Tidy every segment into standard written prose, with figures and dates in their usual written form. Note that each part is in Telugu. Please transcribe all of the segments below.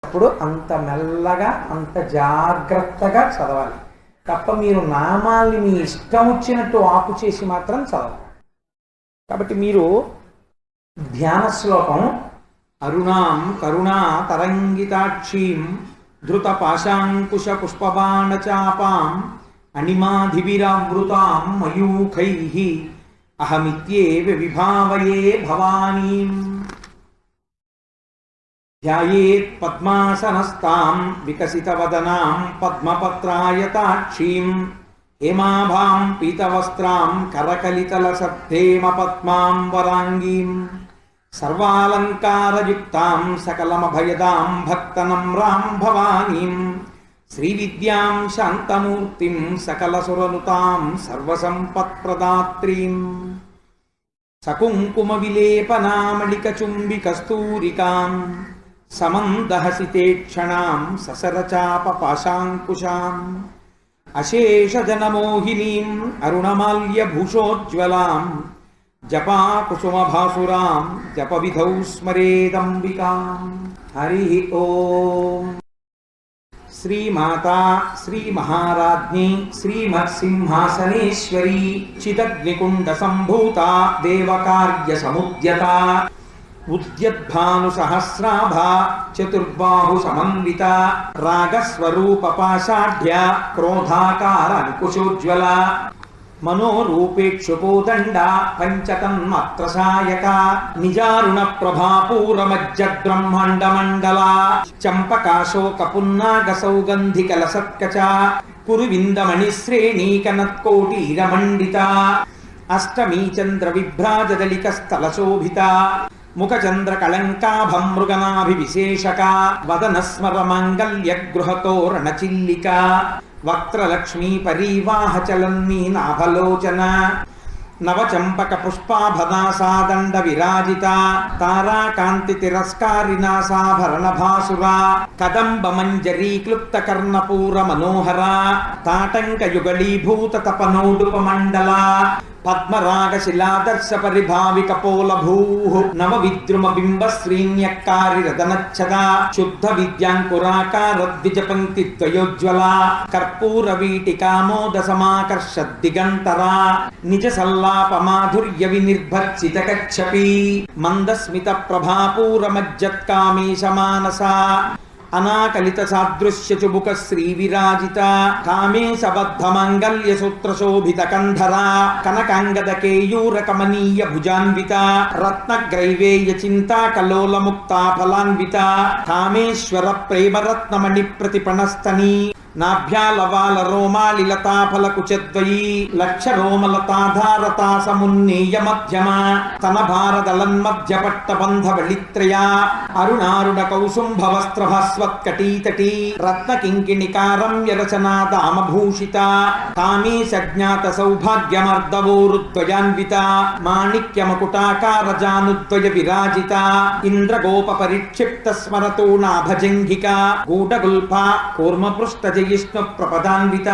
అప్పుడు అంత మెల్లగా అంత జాగ్రత్తగా చదవాలి తప్ప మీరు నామాల్ని మీ ఇష్టం వచ్చినట్టు ఆపు చేసి మాత్రం చదవాలి. కాబట్టి మీరు ధ్యాన శ్లోకం అరుణాం కరుణా తరంగితాక్షీం ధృత పాశాంకుశ పుష్పబాణచాపాం అణిమాధివిరావృతాం మయూఖైః అహమిత్యేవ విభావయే భవానీం ధ్యాయేత్ పద్మాసనస్తాం వికసితవదనాం పద్మపత్రాయతాక్షీం హేమాభాం పీతవస్త్రాం కరకలితలసద్ధేమ పద్మాం వరాంగీం సర్వాలంకారయుక్తాం సకలమభయదాం భక్తనమ్రాం భవానీం శ్రీవిద్యాం శాంతమూర్తిం సకలసురనుతాం సర్వసంపత్ప్రదాత్రీం సకుంకుమ విలేపనామళికచుంబికస్తూరికాం సమందహసితేక్షణాం ససరచాప పాశాంకుశాం అశేషజనమోహినీం అరుణమాల్యభూషోజ్వలాం జపాకుసుమభాసురాం జపవిధౌ స్మరేదంబికాం. హరి ఓం. శ్రీమాతా శ్రీమహారాజ్ఞి శ్రీమత్సింహాసనేశ్వరీ చిదగ్నికుండ సంభూత దేవకార్య సముద్యత ఉద్యద్భాను సహస్రాభ చతుర్బాహు సమన్విత రాగస్వరూప పాషాఢ్య క్రోధాకార అంకుశోజ్వల మనోరూపేక్షుపోదండ పంచతన్మాత్రసాయక నిజారుణ ప్రభాపూరమజ్జద్బ్రహ్మాండ మండల చంపకాశోక పున్నాగ సౌగంధిక లసత్కచ కురువిందమణి శ్రేణీకనత్కోటీరమండిత అష్టమీ చంద్ర విభ్రాజదలిక స్థల శోభిత ముఖచంద్ర కళంకాభం మృగనాభివిశేషక వదన స్మర మాంగల్య గృహతోరణ చిల్లిక వక్త్రలక్ష్మీ పరీవాహ చలన్మీ నాభలోచన నవచంపక పుష్పాభనాసాదండ విరాజిత తారాకాంతి తిరస్కారినాసాభరణ భాసురా కదంబ మంజరీ క్లుప్త కర్ణపూర మనోహర తాటంక యుగళీభూత తపనోడుపమండల పద్మరాగ శిలాదర్శ పరిభావిక పోలభూ నవ విద్రుమ బింబ శ్రీన్యక్కారి రదనచ్చద శుద్ధ విద్యాంకురాకార ద్విజ పంక్తి ద్వయోజ్వల కర్పూర వీటికామోద సమాకర్ష దిగంతర నిజ సల్లాప మాధుర్య వినిర్భర్చిత కచ్చపి మందస్మిత ప్రభాపూర మజ్జత్కామీశ మానస అనాకలిత సాదృశ్య చుబుక శ్రీ విరాజిత కామేశబద్ధ మంగళ్య సూత్ర శోభిత కంధర కనకాంగద కేయూర కమనీయ భుజాన్విత రత్నగ్రైవేయ చింతా కలోల ముక్తా ఫలాన్విత కామేశ్వర ప్రేమరత్నమణి ప్రతిపణస్తని నాభ్యాలవాల రోమాలిలతాఫల కుచద్వయీ లక్ష రోమలతాధారతా సమున్నేయ మధ్యమ తన భారదలన్మధ్య పట్టబంధ వళిత్రయ అరుణారుణ కౌసుంభ వస్త్ర భాస్వత్కటీతటీ రత్న కింకిణికారమ్య రచనా దామభూషిత కామేశ జ్ఞాత సౌభాగ్యమర్దవోరుద్వయాన్విత మాణిక్య మకుటాకార జానుద్వయ విరాజిత ఇంద్రగోప పరిక్షిప్త స్మరతో నాభజంఘిక గూఢగుల్ఫ కూర్మపృష్ఠ జయిష్ణు ప్రపదాన్విత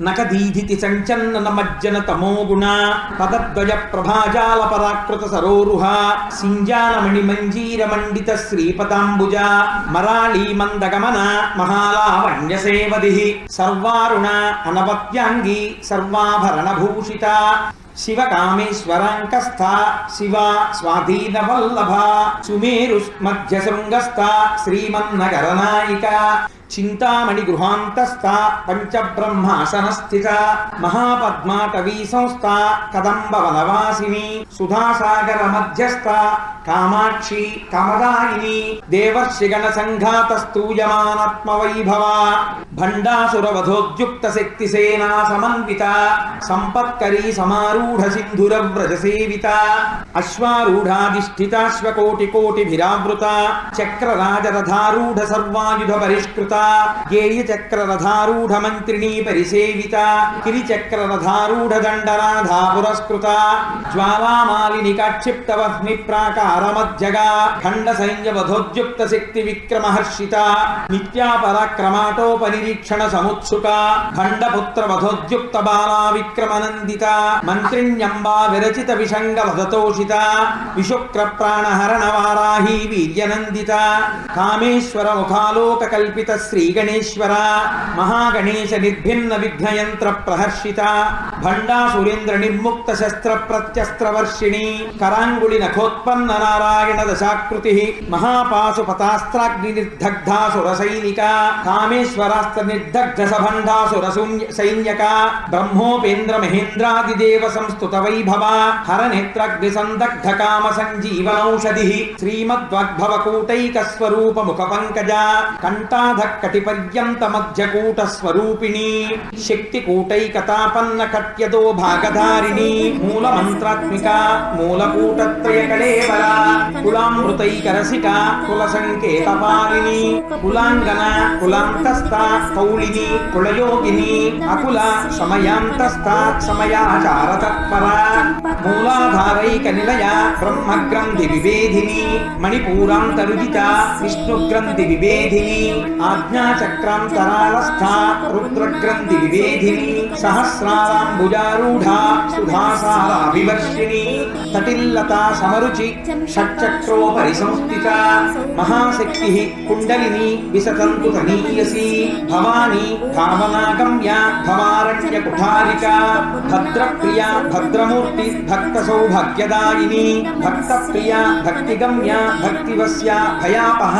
నకదీధితి సంచన్నన మజ్జన తమోగుణ పదద్వయ ప్రభాజాల పరాకృత సరోరుహ సింజానమణి మంజీర మండిత శ్రీపదాంబుజ మరాళీ మందగమన మహాలావణ్య సేవది సర్వారుణ అనవత్యాంగి సర్వాభరణ భూషిత శివకామేశ్వరాంకస్థ శివ స్వాధీన వల్లభ సుమేరు మధ్య శృంగస్థ శ్రీమన్నగరనాయిక చింతామణి గృహాంతస్థ పంచబ్రహ్మాసనస్థిత మహాపద్మాటవీ సంస్థ కదంబ వనవాసిని సుధాసాగర మధ్యస్థ కామాక్షి కమదాయిని దేవర్షిగణ సంఘాత స్తూయమానాత్మ వైభవ భండాసుర వధోద్యుక్త శక్తి సేనా సమన్విత సంపత్కరీ సమారూఢ సింధుర వ్రజ సేవిత అశ్వారూఢాధిష్ఠితాశ్వకోటి కోటిభిరావృత చక్రరాజరథారూఢ సర్వాయుధ పరిష్కృత గేయ చక్రరథారూఢ మంత్రిణీ పరిసేవిత కిరిచక్రరథారూఢ దండరాధా పురస్కృత జ్వాలామాలిని కాక్షిప్త వహ్ని ప్రాకార హారమధ్యగా ఖండ సైన్య వధోద్యుక్త శక్తి విక్రమహర్షిత నిత్యా పరాక్రమాటోపనిరీక్షణ సముత్సుక ఖండపుత్ర వధోద్యుక్త బాలా విక్రమనందిత మంత్రిణ్యంబా విరచిత విషంగ వధతోషిత విశుక్ర ప్రాణహరణ వారాహి వీర్యనందిత కామేశ్వర ముఖాలోక కల్పిత శ్రీ గణేశ్వర మహాగణేశ నిర్భిన్న విఘ్నయంత్ర ప్రహర్షిత భండా సురేంద్ర నిర్ముక్త శస్త్ర ప్రత్యస్త్రవర్షిణి కరాంగుళి నఖోత్పన్న నారాయణ దశాకృతి మహాపాశుపతాస్త్రాగ్ని నిర్దగ్ధాసుర సైనిక కామేశ్వరాస్త్ర నిర్దగ్ధ సభండాసుర సైన్యక బ్రహ్మోపేంద్ర మహేంద్రాదిదేవ సంస్తుత వైభవ హరనేత్రగ్ని సందగ్ధ కామ సంజీవనౌషధి శ్రీమద్వగ్భవ కూటైక స్వరూప ముఖ పంకజ కంఠాధ కటి పర్యంత మధ్యకూట స్వరూపిణి శక్తి కూటైకతాపన్న కట్యదో భాగధారిణి మూల మంత్రాత్మిక మూలకూటత్రయ కళేవర కులామృతైకరసిక కుల సంకేతపాలిని కులాంగన కులాంతస్థ కౌళిని కులయోగిని అకుల సమయాంతస్థ సమయాచార తత్పర మూలాధారైక నిలయ బ్రహ్మగ్రంథి వివేధిని మణిపూరాంతరుజిత విష్ణుగ్రంథి వివేధిని ఆజ్ఞాచక్రాంతరాలస్థ రుద్రగ్రంథి వివేధిని సహస్రారాంబుజారూఢ సుధాసార వివర్షిణి తటిల్లతా సమరుచి షట్చక్రోపరి సంస్థిత మహాశక్తి కుండలిని విసతంతు తనీయసి భవాని భావనాగమ్య భవారణ్య కుఠారిక భద్రప్రియ భద్రమూర్తి భక్త సౌభాగ్యదాయిని భక్తప్రియ భక్తిగమ్య భక్తివస్య భయాపహ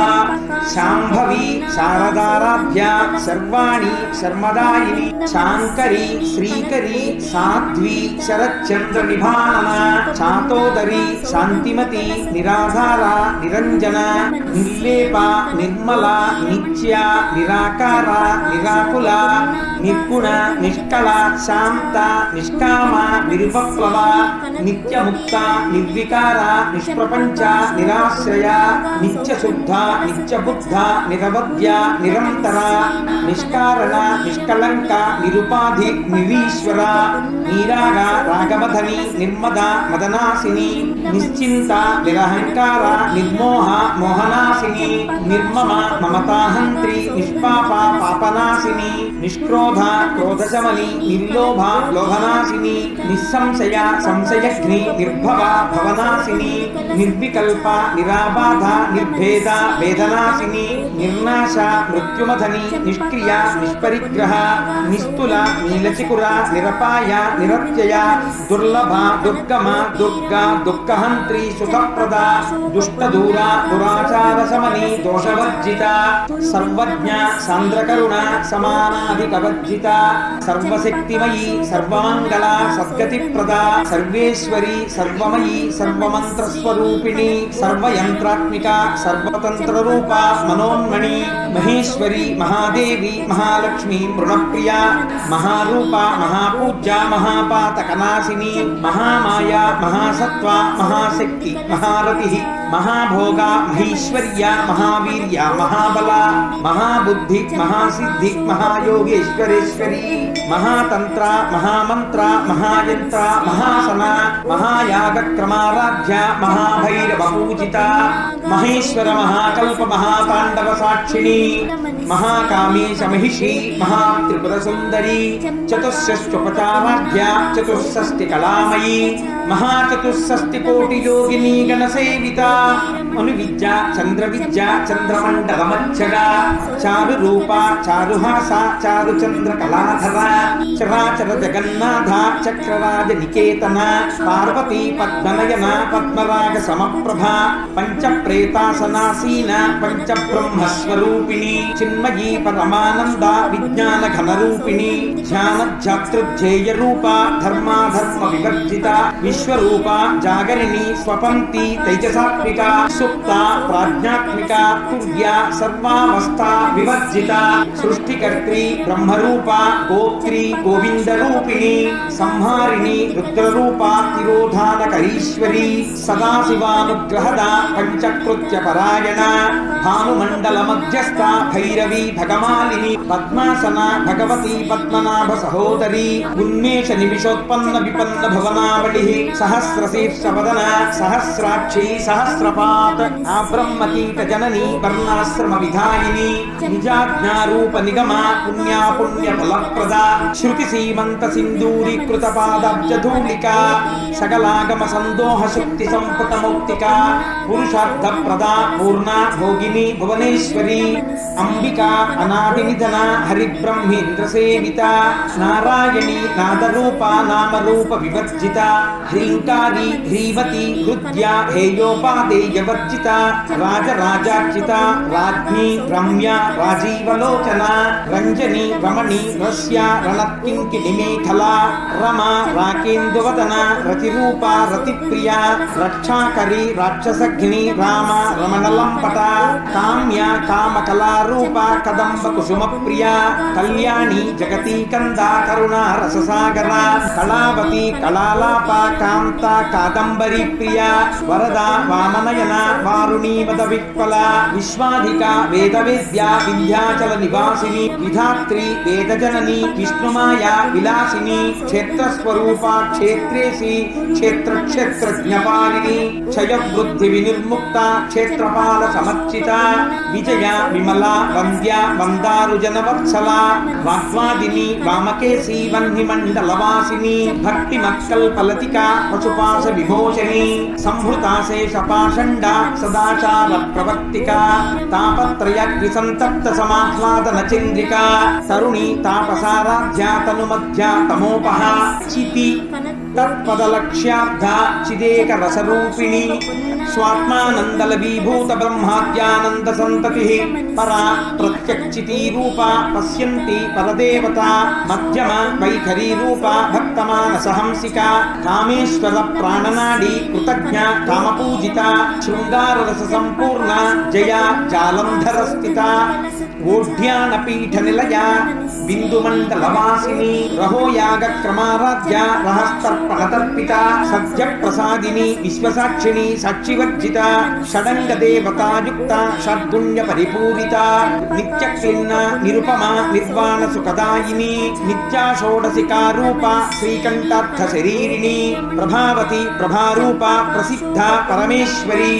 శాంభవి శారదారాధ్య సర్వాణి శర్మదాయిని శాంకరి శ్రీకరి సాధ్వి శరచంద్ర నిభానన చాతోదరి శాంతిమతి నిరాధార నిరంజన నిర్లేప నిర్మల నిత్య నిరాకార నిరాకుల నిర్గుణ నిష్కళ శాంత నిష్కామ నిరుపప్లవ నిత్యముక్త నిర్వికార నిష్ప్రపంచ నిరాశ్రయ నిత్యశుద్ధ నిత్యబుద్ధ నిరవధ్య నిరంతర నిష్కారణ నిష్కళంక నిరుపాధి నిరీశ్వర నీరాగ రాగమధని నిర్మద మదనాశిని నిశ్చింత నిరహంకార నిర్మోహ మోహనాశిని నిర్మమ మమతాహంత్రి నిష్పాప పాపనాశిని నిష్క్రోధ క్రోధశమని నిర్లోభ లోభనాశిని నిస్సంశయ సంశయఘ్ని నిర్భవ భవనాశిని నిర్వికల్ప నిరాబాధ నిర్భేద వేదనాశిని నిర్నాశ మృత్యుమధని నిష్క్రియ నిష్పరిగ్రహ నిస్తుల నీలచికుర నిరపాయ నిరత్యయ దుర్లభ దుర్గమ దుర్గా దుఃఖహంత్రి సుఖప్రద దుష్టదూర దురాచార శమని దోషవర్జిత సర్వజ్ఞ సాంద్రకరుణ సమానాధికవర్జిత సర్వశక్తిమయీ సర్వమంగళ సద్గతిప్రద సర్వేశ్వరి సర్వమయీ సర్వమంత్రస్వరూపిణి సర్వయంత్రాత్మిక సర్వతంత్రరూప మనోన్మణి మహేశ్వరి మహాదేవి మహాలక్ష్మి మృణప్రియ మహారూప మహాపూజ్య మహాపాతకనాశిని మహామాయ మహాసత్వ మహాశక్తి మహారతి మహాభోగ మహేశ్వర్య మహావీర్య మహాబల మహాబుద్ధి మహాసిద్ధి మహాయోగేశ్వరేశ్వరి మహాతంత్ర మహామంత్ర మహాయంత్ర మహాసన మహాయాగ క్రమారాధ్య మహాభైరవ పూజిత మహేశ్వర మహాకల్ప మహాతాండవ సాక్షిణి మహాకామేశ మహిషి మహాత్రిపుర సుందరి చతుషష్ట్యుపచారాధ్య చతుషష్టి కళామయీ మహాచతుషష్టి కోటి యోగిని గణసేవిత అనువిద్య చంద్ర విద్య చంద్రమండల మధ్యగ చారు రూప చారుహాస చారు చంద్ర కళాధర చరాచర జగన్నాథ చక్రరాజ నికేతన పార్వతీ పద్మనయన పద్మరాగ సమప్రభ పంచప్రేతాసనాసీన పంచబ్రహ్మస్వరూపిణి చిన్మయీ పరమానంద విజ్ఞాన ఘనరూపిణి ధ్యానధ్యాతృధ్యేయ రూప ధర్మాధర్మ వివర్జిత విశ్వరూప జాగరిణి స్వపంతి తైజసాత్మిక సుప్త ప్రాజ్ఞాత్మిక తుర్య సర్వావస్థ వివర్జిత సృష్టికర్త్రి బ్రహ్మరూప గోత్రి గోవిందరూపిణి సంహారిణి రుద్రరూప తిరోధానకరీశ్వరి సదాశివానుగ్రహద పంచక్రోధ నమస్కృత్య పరాయణ భానుమండల మధ్యస్థ భైరవీ భగమాలిని పద్మాసన భగవతి పద్మనాభ సహోదరి ఉన్మేష నిమిషోత్పన్న విపన్న భవనావళి సహస్రశీర్షవదన సహస్రాక్షి సహస్రపాత్ ఆ బ్రహ్మకీట జనని వర్ణాశ్రమ విధాయిని నిజాజ్ఞారూప నిగమ పుణ్యా పుణ్య ఫలప్రద శృతి సీమంత సింధూరీకృత పాదాబ్జధూళిక సకలాగమ సందోహ శక్తి సంపుట మౌక్తిక పురుషార్థ ప్రదా పూర్ణ భోగిని భువనేశ్వరి అంబికా అనాది నిధన హరిబ్రహ్మేంద్ర సేవిత నారాయణి నాదరూప నామరూప వివర్జిత హ్రీంకారి హ్రీమతి హృద్యా హేయోపాదేయవర్జిత రాజరాజార్చిత రాజ్ఞి రమ్య రాజీవలోచన రంజని రమణి రస్య రణత్కింకిణి మేఖల రమ రాకేందువదన రతిరూప రతిప్రియ రక్షాకరి రాక్షసఘ్ని రామ రమణలంపట కామ్య కామకళారూప కదంబ కుసుమ ప్రియ కళ్యాణి జగతీ కంద కరుణా రససాగర కళావతి కళాలాప కాంత కాదంబరి ప్రియ వరద వామనయన వారుణీ వద విక్వల విశ్వాధిక వేదవేద్య వింధ్యాచల నివాసిని విధాత్రి వేదజనని విష్ణుమాయ విలాసిని క్షేత్రస్వరూప క్షేత్రేసి క్షేత్రజ్ఞపాలిని క్షయవృద్ధి వినిర్ముక్త క్షేత్రపాల సమర్చిత విజయ విమల వంద్య వందారు జనవత్సల వాగ్వాదిని వామకేశీ వహ్ని మండలవాసిని భక్తి మత్కల్పలతిక పశుపాశ విభోషణి సంహృతాశేష పాషండ సదాచార ప్రవర్తిక తాపత్రయగ్ని సంతప్త సమాహ్లాదన చంద్రిక తరుణి తాపసారాధ్య తను మధ్య తమోపహ చితి తత్పదలక్ష్యార్థ చిదేక రసరూపిణి స్వాత్మానందల విభూత బ్రహ్మాద్యానంద సంతతి పరా ప్రత్యక్షితి రూప పశ్యంతి పరదేవత మధ్యమ వైఖరీ రూప భక్తమానస హంసిక కామేశ్వర ప్రాణనాడి కృతజ్ఞ కామపూజిత శృంగార రస సంపూర్ణ జయ జాలంధర స్థిత ఓఢ్యాన పీఠ నిలయ బిందుమండలవాసిని రహోయాగ క్రమారాధ్య రహస్తర్పణతర్పిత సత్య ప్రసాదిని విశ్వసాక్షిణి సాక్షివర్జిత షడంగ దేవతాయుక్త షడ్గుణ్య పరిపూరిత నిత్య క్లిన్న నిరుపమ నిర్వాణ సుఖదాయిని నిత్యా షోడశికారూప శ్రీకంఠార్థ శరీరిణి ప్రభావతి ప్రభారూప ప్రసిద్ధ పరమేశ్వరి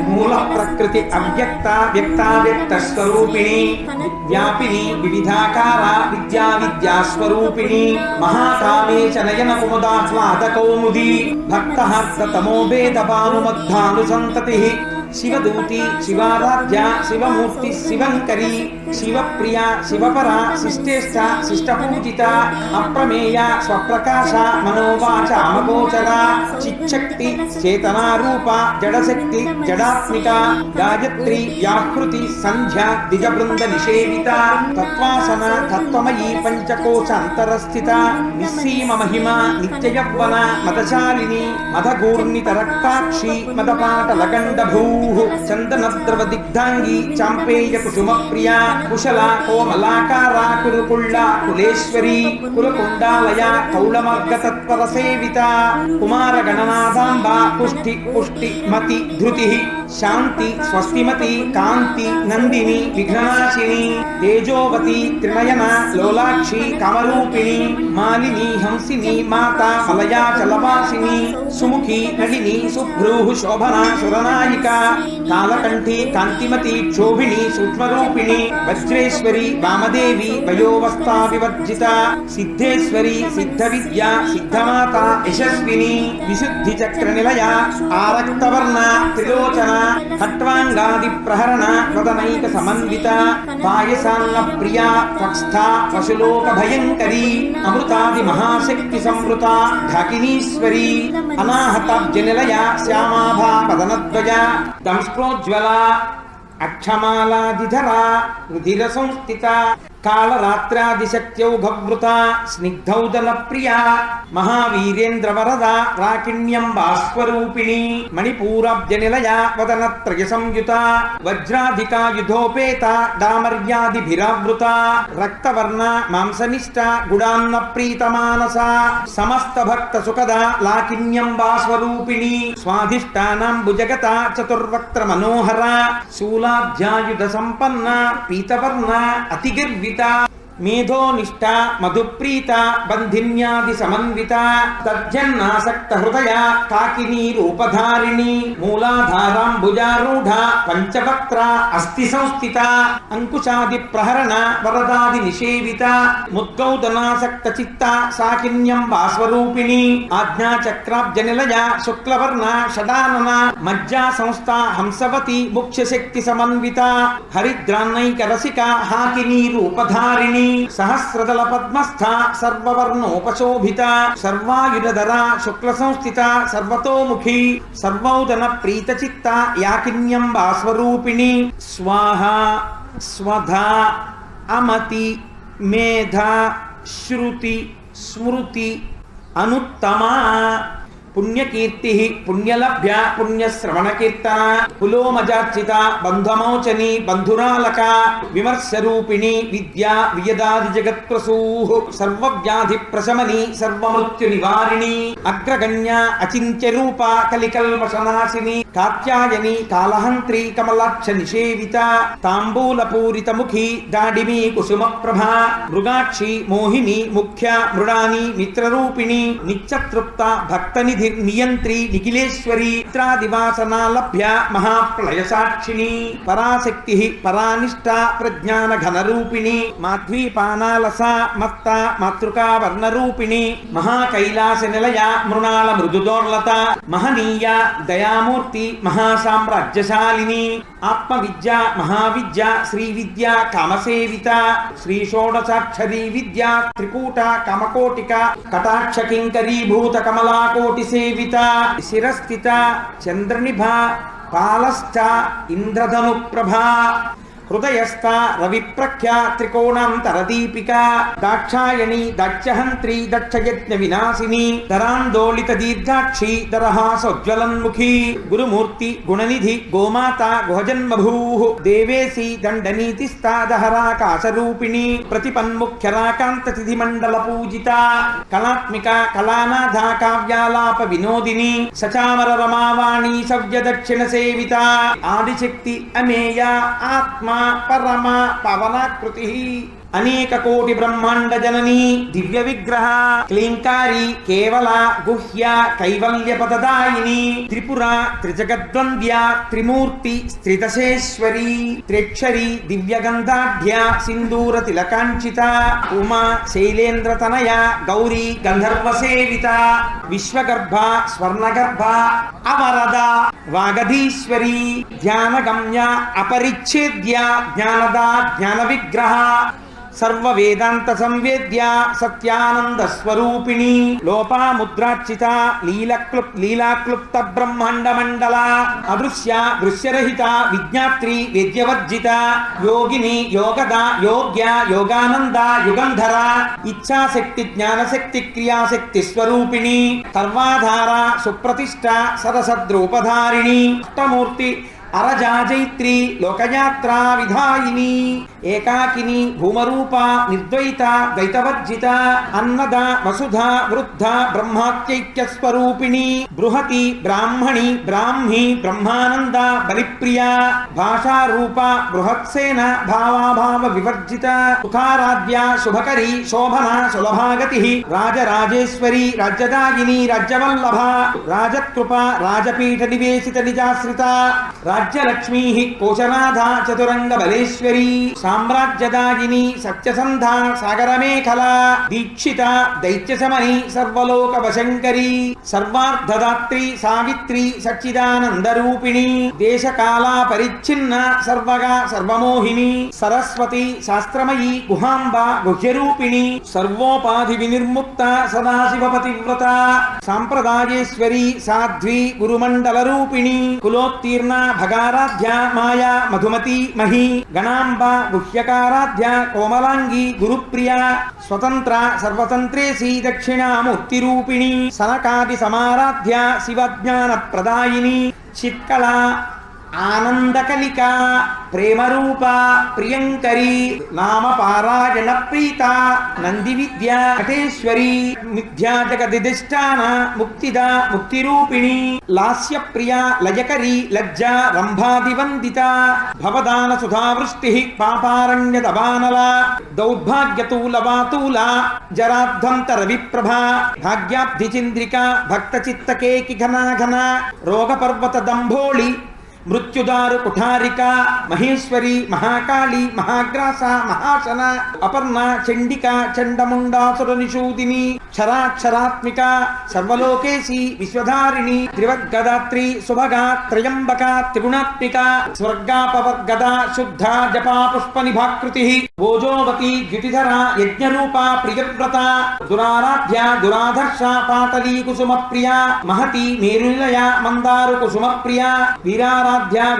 మూల ప్రకృతి అవ్యక్త వ్యక్తావ్యక్త స్వరూపిణి వ్యాపిని వివిధాకార విద్యా విద్యాస్వరూపిణి మహాకామేశ నయన కుముదాహ్లాద కౌముది భక్తహర్త తమోభేద భానుమద్ధాను సంతతి శివదూతి శివారాధ్య శివమూర్తి శివంకరి శివప్రియ శివపర శిష్టేష్ట శిష్టపూజిత అప్రమేయ స్వప్రకాశ మనోవాచ అమగోచర చిచ్చక్తి చేతనారూప జడశక్తి జడాత్మిక గాయత్రి వ్యాహృతి సంధ్య దిజబృంద నిషేవిత తత్వాసన తత్వమయీ పంచకోశ అంతరస్థిత నిస్సీమ మహిమ నిత్య యవ్వన మదశాలిని మదగూర్ణిత రక్తాక్షి మదపాటలగండభూ చందనద్రవ దిగ్ధాంగి చాంపేయ కుసుమ ప్రియ కుశల కోమలాకార కురుకుళ్ళ కులేశ్వరి కులకుండాలయ కౌళమర్గ తత్పర సేవిత కుమార గణనాథాంబ పుష్టి పుష్టి మతి ధృతి శాంతి స్వస్తిమతి కాంతి నందిని విఘ్ననాశిని తేజోవతి త్రినయన లోలాక్షి కమరూపిణి మాలిని హంసిని మాత మలయాచలవాసిని సుముఖి నళిని సుభ్రూహు శోభన సురనాయిక కాలకంఠి కాంతిమతి క్షోభిణి సూక్ష్మరూపిణి వజ్రేశ్వరి వామదేవి వయోవస్థా వివర్జిత సిద్ధేశ్వరి సిద్ధ విద్య సిద్ధమాత యశస్విని విశుద్ధి చక్ర నిలయ ఆరక్తవర్ణ త్రిలోచన ఖట్వాంగాది ప్రహరణ వదనైక సమన్విత పాయసాన్న ప్రియ త్వక్స్థ పశులోక భయంకరి అమృతాది మహాశక్తి సంవృత ఢాకినీశ్వరి అనాహతాబ్జ నిలయ శ్యామాభా పదనద్వయ దంస్ప్రోజ్వల అక్షమాలాధిధర రుధిర సంస్థిత కాళరాత్రాదిశక్త్యౌఘవృత స్నిగ్ధౌదన ప్రియా మహావీరేంద్ర వరదా రాకిణ్యం భాస్వరూపిణి మణిపూరాబ్జ నిలయ వదనత్రయ సంయుత వజ్రాధికాయుధోపేత డామర్యాదిభిరావృత రక్తవర్ణ మాంసనిష్ట గుడాన్న ప్రీతమానస సమస్త భక్త సుఖద లాకిన్యం భాస్వరూపిణి స్వాధిష్టానాం భుజగత చతుర్వక్త్ర మనోహర శూలాధ్యాయుధ సంపన్న పీతవర్ణ అతిగర్విత మేధోనిష్ట మధుప్రీత బంధిన్యాది సమన్విత తజ్జన్నాసక్త హృదయ కాకినీ రూపధారిణి మూలాధారాంబుజారూఢ పంచవక్త్ర అస్థి సంస్థిత అంకుశాది ప్రహరణ వరదాది నిషేవిత ముద్గౌదనాసక్త చిత్త సాకిన్యం భాస్వరూపిణి ఆజ్ఞాచక్రాబ్జ నిలయ శుక్లవర్ణ షడానన మజ్జా సంస్థ హంసవతి ముఖ్యశక్తి సమన్విత హరిద్రాన్నైక రసిక హాకినీ రూపధారిణి సహస్రదళ పద్మస్థ సర్వవర్ణోపశోభిత సర్వాయుధర శుక్ల సంస్థిత సర్వతోముఖి సర్వౌదన ప్రీతచిత్త యాకిన్యం భాస్వరూపిణి స్వాహ స్వధ అమతి మేధ శృతి స్మృతి అనుత్తమా పుణ్యకీర్తి పుణ్యలభ్య పుణ్యశ్రవణకీర్తన పులోమజార్చిత బంధమోచని బంధురాలక విమర్శరూపిణి విద్యా వియదాది జగత్ప్రసూః సర్వవ్యాధి ప్రశమని సర్వమృత్యు నివారిణి అగ్రగణ్య అచింత్య రూప కలికల్మషనాశిని కాత్యాయని కాళహంత్రి కమలాక్ష నిషేవిత తాంబూలపూరిత ముఖి దాడిమి కుసుమ ప్రభ మృగాక్షి మోహిని ముఖ్య మృడాని మిత్రరూపిణి నిత్యతృప్త భక్తనిధి నియంత్రి నిఖిలేశ్వరి చిత్రాదివాసనాలభ్య మహాప్లయ సాక్షిణి పరాశక్తి పరానిష్ట ప్రజ్ఞాన ఘనరూపిణి మాధ్వీపానాలస మత్త మాతృకా వర్ణరూపిణి మహాకైలాస నిలయ మృణాళ మృదుదోర్లత మహనీయ దయామూర్తి మహాసామ్రాజ్యశాలిని ఆత్మవిద్య మహావిద్య శ్రీ విద్య కామసేవిత శ్రీ షోడశాక్షరీ విద్య త్రికూట కామకోటిక కటాక్ష కింకరీభూత కమలాకోటి సేవిత శిరస్థిత చంద్రనిభ పాలశ్చ ఇంద్రధను ప్రభా హృదయస్థ రవిప్రఖ్య త్రికోణాంతరదీపిక దాక్షాయణి దక్షహంత్రి దక్షయజ్ఞ వినాశిని ధరాందోళిత దీర్ఘాక్షి దరహాసోజ్వలన్ముఖి గురుమూర్తి గుణనిధి గోమాత గుహజన్మభూ దేవేసి దండనీతిస్తాదహరాకాశరూపిణి ప్రతిపన్ముఖ్యరాకాంత తిథి మండల పూజిత కళాత్మిక కళానాథ కావ్యాలాప వినోదిని సచామర రమావాణి సవ్య దక్షిణ సేవిత ఆదిశక్తి అమేయ ఆత్మ పరమ పవనాకృతి అనేక కోటి బ్రహ్మాండ జననీ దివ్య విగ్రహ క్లీంకారి కేవల గుహ్య కైవల్య పదదాయిని త్రిపుర త్రిజగద్వంద్య త్రిమూర్తి త్రిదశేశ్వరి త్రిక్షరి దివ్యగంధాఢ్య సింధూర తిలకాంచిత ఉమా శైలేంద్ర తనయ గౌరీ గంధర్వ సేవిత విశ్వగర్భ స్వర్ణగర్భ అవరద వాగధీశ్వరి ధ్యానగమ్య అపరిచ్ఛేద్య జ్ఞానద జ్ఞాన విగ్రహ సర్వ వేదాంత సంవేద్య సత్యానంద స్వరూపిణి లోపాముద్రార్చిత లీలాక్లుప్త బ్రహ్మాండ మండల అదృశ్య దృశ్యరహిత విజ్ఞాత్రి వేద్యవర్జిత యోగిని యోగద యోగ్య యోగానంద యుగంధర ఇచ్ఛాశక్తి జ్ఞానశక్తి క్రియాశక్తి స్వరూపిణి సర్వాధార సుప్రతిష్ట సరసద్రూపధారిణి అష్టమూర్తి అరజాజైత్రి లోకయాత్రా విధాయిని ఏకాకిని భూమరూప నిర్ద్వైత ద్వైతవర్జిత అన్నద వసుధ వృద్ధ బ్రహ్మాత్యైక్య స్వరూపిణి బృహతి బ్రాహ్మణి బ్రాహ్మి బ్రహ్మానంద బలిప్రియ భాషారూప బృహత్సేన భావాభావ వివర్జిత సుఖారాధ్య శుభకరి శోభన సులభాగతి రాజరాజేశ్వరి రాజ్యదాయిని రాజ్యవల్లభ రాజకృప రాజపీఠ నివేశిత నిజాశ్రిత రాజ్యలక్ష్మీ కోశనాథ చతురంగ బలేశ్వరి సామ్రాజ్యదాయిని సత్యసంధ సాగరమేఖల దీక్షిత దైత్యశమని సర్వలోక వశంకరి సర్వార్ధదాత్రి సావిత్రి సచ్చిదానందరూపిణి దేశకాల పరిచ్ఛిన్న సర్వగా సర్వమోహిని సరస్వతి శాస్త్రమయీ గుహాంబ గుహ్యరూపిణి సర్వోపాధి వినిర్ముక్త సదాశివపతివ్రత సాంప్రదాయేశ్వరి సాధ్వి గురుమండల రూపిణి కులోత్తీర్ణ భగ ఖగారాధ్య మాయా మధుమతి మహి గణాంబ గుహ్యకారాధ్య కోమలాంగి గురుప్రియ స్వతంత్ర సర్వతంత్రేసి దక్షిణామూర్తిరూపిణి సనకాది సమారాధ్య శివజ్ఞాన ప్రదాయిని చిత్కళ ఆనందకలిక ప్రేమరూప ప్రియంకరి నామపారాయణ ప్రీత నంది విద్యా నటేశ్వరి మిథ్యా జగదిష్టాన ముక్తిద ముక్తిరూపిణి లాస్య ప్రియ లయకరి లజ్జా రంభాదివందిత భవదాన సుధావృష్టి పాపారణ్య దవానల దౌర్భాగ్యతూల వాతూల జరాధ్వంతర విప్రభ భాగ్యాబ్ధి చంద్రిక భక్త చిత్తకేకి ఘనా ఘన రోగ పర్వత దంభోళి మృత్యుదారు కుఠారిక మహేశ్వరి మహాకాళి మహాగ్రాస మహాశన అపర్ణ చండిక చండముండాసుర నిషూదిని క్షరాక్షరాత్మిక సర్వలోకేశి విశ్వధారిణి త్రివర్గదాత్రి సుభగా త్రయంబక త్రిగుణాత్మిక స్వర్గాపవర్గద శుద్ధ జపా పుష్ప నిభాకృతి భోజోవతి ద్యుతిధర యజ్ఞరూప ప్రియవ్రత దురారాధ్య దురాధర్ష పాటలీ కుసుమ ప్రియ మహతి మేరునిలయ మందారు కుసుమ ప్రియ వీరారాధ్య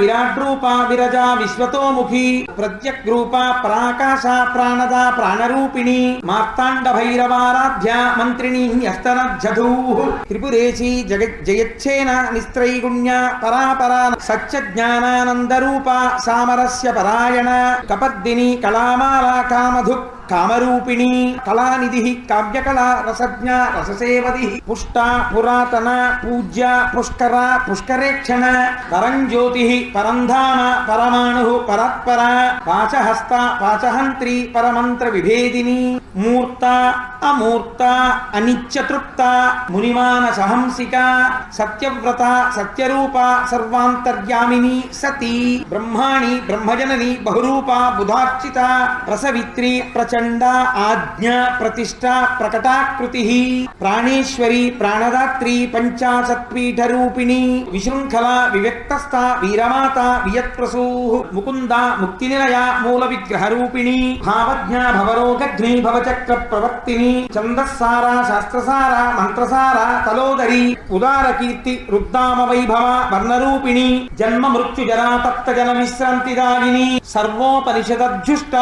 విరాట్రూప విరజా విశ్వతోముఖి ప్రత్యగ్రూప పరాకాశ ప్రాణద ప్రాణరూపిణి మార్తాండ భైరవారాధ్య మంత్రిణీ అస్తనజ్జధూ త్రిపురేశి జయచ్ఛేన నిస్త్రైగుణ్య పరాపర సత్యజ్ఞానానందరూప సామరస్య పరాయణ కపద్దిని కళామాల కామధు కామరూపిణి కళానిధి కావ్యకళా రసజ్ఞ రససేవది పుష్ట పురాతన పూజ్య పుష్కర పుష్కరేక్షణ పరంజ్యోతి పరంధామ పరమాణు పరాత్పర పాశహస్త పాశహంత్రి పరమంత్ర విభేదిని మూర్త అమూర్త అనిత్యతృప్త మునిమాన సహంసిక సత్యవ్రత సత్యరూప సర్వాంతర్యామిని సతీ బ్రహ్మాణి బ్రహ్మజనని బహురూప బుధార్చిత ప్రసవిత్రి ప్రచండ ఆజ్ఞ ప్రతిష్ట ప్రకటాకృతి ప్రాణేశ్వరి ప్రాణదాత్రి పంచాశత్పీఠరూపిణి విశృంఖల వివ్యక్తస్థ వీరమాత వియత్ప్రసూ ముకుంద ముక్తినిలయ మూల విగ్రహరూపిణి భావజ్ఞ భవరోగగ్ని భవచక్ర ప్రవర్తిని ఛందస్సార శాస్త్రసార మంత్రసార తలోదరి ఉదార కీర్తి రుద్దామ వైభవ వర్ణరూపిణి జన్మ మృత్యు జరా తప్త జన విశ్రాంతిదాయిని సర్వోపనిషదధ్యుష్ట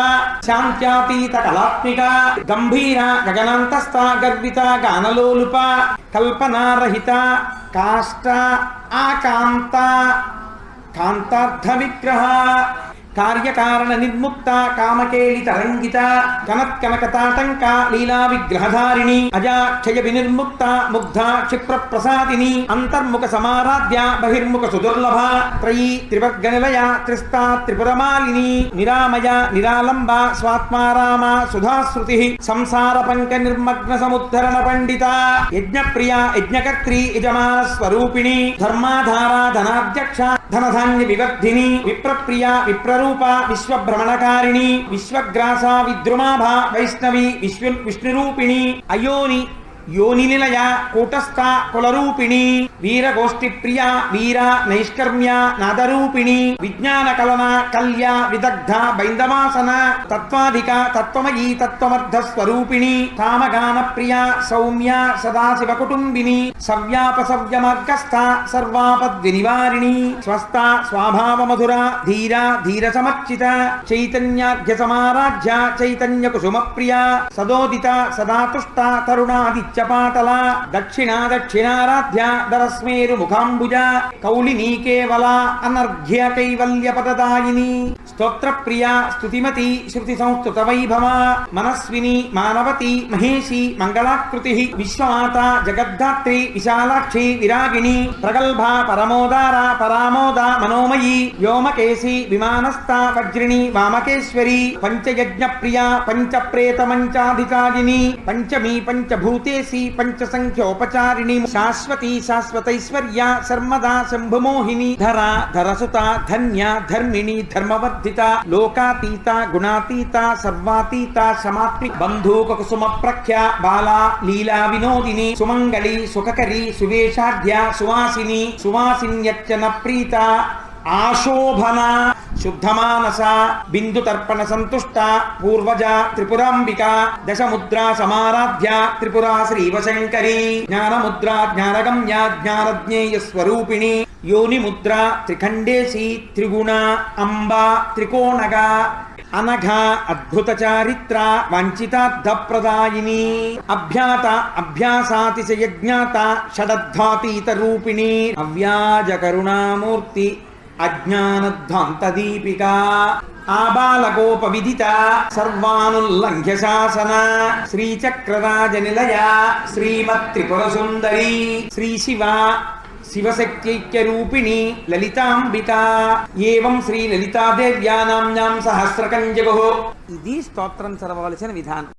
శాంత్యాతీత కళాత్మిక గంభీర గగనాంతస్థ గర్విత గానలోలుప కల్పనారహిత కాష్ట ఆకాంత కాంతార్థ విగ్రహ కార్యకారణ నిర్ముక్త కామకేళి తరంగిత కనత్కనకతాటంక లీలా విగ్రహధారిణి అజాక్షయ వినిర్ముక్త ముగ్ధ క్షిప్ర ప్రసాదిని అంతర్ముఖ సమారాధ్య బహిర్ముఖ సుదుర్లభ త్రయీ త్రివర్గ నిలయ త్రిస్తా త్రిపురమాలిని నిరామయ నిరాలంబ స్వాత్మారామ సుధాశ్రుతి సంసార పంక నిర్మగ్న సముద్ధరణ పండిత యజ్ఞప్రియ యజ్ఞకర్త్రి యజమాన స్వరూపిణి ధర్మాధార ధనాధ్యక్ష ధనధాన్య వివర్ధిని విప్రప్రియ విప్రరూప విశ్వభ్రమణకారిణి విశ్వగ్రాస విద్రుమాభ వైష్ణవి విష్ణురూపిణి అయోని యోని నిలయ కూటస్థ కులరూపిణి వీరగోష్ఠి ప్రియ వీర నైష్కర్మ్య నాదరూపిణి విజ్ఞాన కలన కల్య విదగ్ధ బైందవాసన తత్వాధిక తత్వమయీ తత్వమర్థ స్వరూపిణి కామగాన ప్రియ సౌమ్య సదాశివ కుటుంబిని సవ్యాపసవ్య మార్గస్థ సర్వాపద్ వినివారిణి స్వస్థ స్వభావ మధుర ధీర ధీర సమర్చిత చైతన్యార్ఘ్య సమారాధ్య చైతన్య కుసుమ ప్రియ సదోదిత సదాతుష్ట తరుణాదిత్య పాటల దక్షిణారాధ్య దరస్మేరు ముఖాంబుజ కౌళినీ కేవల అనర్ఘ్య కైవల్య పదదాయిని స్తోత్ర ప్రియ స్తుతిమతి శృతి సంస్కృత వైభవ మనస్విని మానవతి మహేషి మంగళాకృతి విశ్వమాత జగద్ధాత్రి విశాలాక్షి విరాగిణి ప్రగల్భ పరమోదార పరామోద మనోమయీ వ్యోమకేశి విమానస్థ వజ్రిణి వామకేశ్వరి పంచయజ్ఞ ప్రియ పంచప్రేత మంచాధికారిణి పంచమీ పంచభూతేశి పంచసంఖ్యోపచారిణి శాశ్వతి శాశ్వతైశ్వర్య శర్మదా శంభుమోహిని ధర ధరసుత ధన్య ధర్మిణి ధర్మవర్ధిత లోకాతీత గుణాతీత సర్వాతీత సమాత్మి బంధూక కుసుమ ప్రఖ్య బాలా లీలా వినోదిని సుమంగళి సుఖకరి సువేషాఢ్య సువాసిని సువాసిన్యర్చన ప్రీత ఆశోభన శుద్ధమానస బిందు తర్పణ సంతుష్ట పూర్వజ త్రిపురాంబిక దశముద్రా సమారాధ్య త్రిపురా శ్రీవశంకరి జ్ఞానముద్రా జ్ఞానగమ్య జ్ఞానజ్ఞేయ స్వరూపిణి योनि मुद्रा त्रिखंडेसी त्रिगुण अंबा त्रिकोणगा అనఘా అద్భుత చారిత్ర వంచితార్థ ప్రదాయిని అభ్యాత అభ్యాసాతిశయజ్ఞాత షడద్ధాతీత రూపిణి అవ్యాజ కరుణామూర్తి అజ్ఞానధ్వాంత దీపికా ఆబాలగోప విదిత సర్వానుల్లంఘ్య శాసన శ్రీచక్రరాజ నిలయ శ్రీమత్ త్రిపుర సుందరి శ్రీ శివ శివశక్త్యైక్యరూపిణి లలితాంబిక ఏవం శ్రీ లలితాదేవ్యా నామ్నాం సహస్రకం జగో. ఇది స్తోత్రం చదవవలసిన విధానం.